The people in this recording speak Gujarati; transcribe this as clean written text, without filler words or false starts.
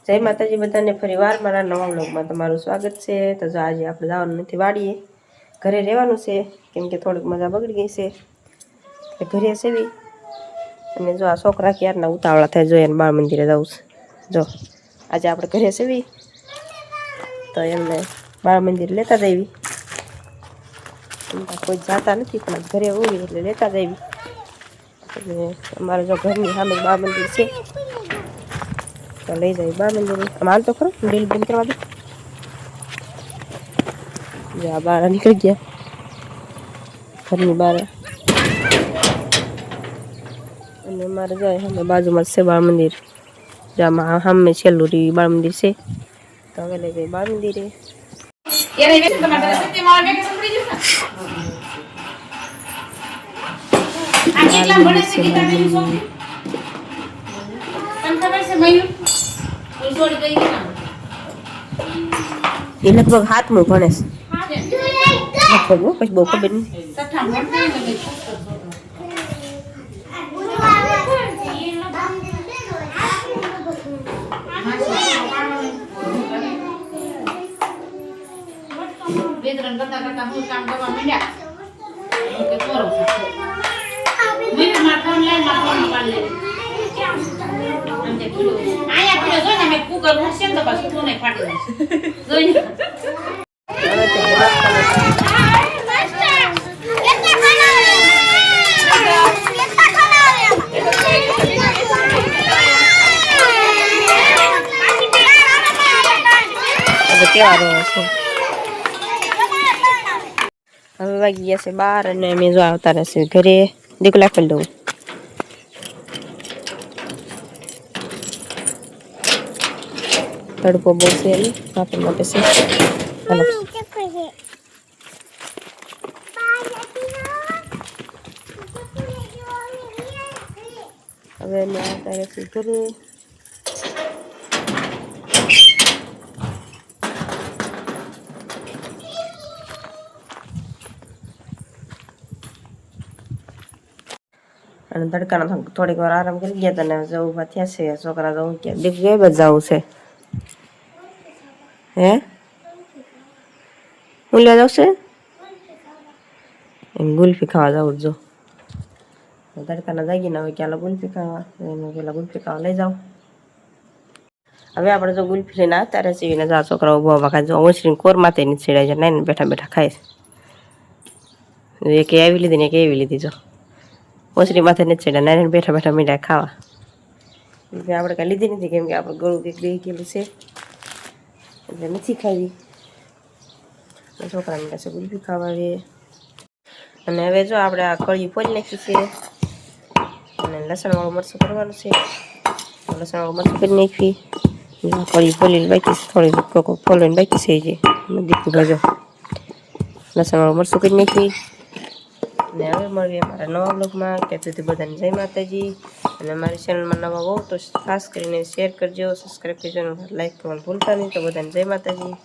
જય માતાજી બધાને ફરીવાર મારા નવા વ્લોગમાં તમારું સ્વાગત છે। તો જો આજે આપણે જવાનું નથી વાડીએ, ઘરે રહેવાનું છે કેમ કે થોડીક મજા બગડી ગઈ છે એટલે ઘરે સેવી। અને જો આ છોકરા ક્યારના ઉતાવળા થાય જોઈએ બાળ મંદિરે જવું છે। જો આજે આપણે ઘરે સેવી તો એમને બાળ મંદિર લેતા જઈએ। કોઈ જાતા નથી પણ ઘરે હોય એટલે લેતા જઈએ। અમારે જો ઘરની સામે બાળ મંદિર છે તો લઈ જાય બાળ મંદિરે। આમ હાલ તો ખરો ડીલ બંધ કરવા દે। જો આ બહાર નીકળી ગયા ઘરની બહાર। અને અમારે જાય સામે બાજુમાં છે બાળ મંદિર, જેમાં સામે છેલ્લું બાળ મંદિર છે તો હવે લઈ જાય બાળ મંદિરે। એ લગભગ હાથમાં ભણે છે લગભગ, પછી બહુ ખબર નહીં। હવે વાગી ગયા છે 12 અને અમે જો આવતા રહેશે ઘરે। દીકલા કરી દઉં તડકો બહુ છે કાપડ માટે છે। હવે અમે આવતા રહેશે ઘરે। અને તડકાનો થોડીક વાર આરામ કરી ગયા હતા ને જવું થયા છે છોકરા જવું ક્યાં દીક ગઈ બસ જવું છે। હે હું લેવા જવું છે એમ ગુલ્ફી ખાવા જવું જો તડકાના જાગીને હવે ક્યાં ગુલ્ફી ખાવા એને પેલા ગુલ્ફી ખાવા લઈ જાવ। હવે આપણે જો ગુલ્ફી લઈને આવતા રહેશે ને જા છોકરાઓ ઉભા ખાય જો ઓછરીને કોર માથે ની છેડાય છે નાઈને બેઠા બેઠા ખાય છે। એક આવી લીધી ને એક એવી લીધી જો ઓછરી માથે નથી ચડ્યા નાઈને બેઠા બેઠા મીઠા ખાવા। આપણે કાંઈ લીધી નથી કેમ કે આપણે ગળું કંઈક દઈ ગયેલું છે એટલે નથી ખાવી। છોકરા મીઠા છે ગુલ્ફી ખાવા આવે। અને હવે જો આપણે આ કળી ફોલી નાખી છે અને લસણવાળું મરચું કરવાનું છે। લસણવાળું મરચું કરી નાખી કળી ફોલીને બાકી છે થોડી ફોલવાની બાકી છે જે દીકું ભાજો લસણવાળું મરચું કરી નાખી। અને હવે મળીએ અમારા નવા બ્લોગમાં। ત્યાં સુધી બધાને જય માતાજી। અને અમારી ચેનલમાં નવા હો તો ખાસ કરીને શેર કરજો, સબસ્ક્રાઈબ કરજો, લાઈક કરવાનું ભૂલતા નહીં। તો બધાને જય માતાજી।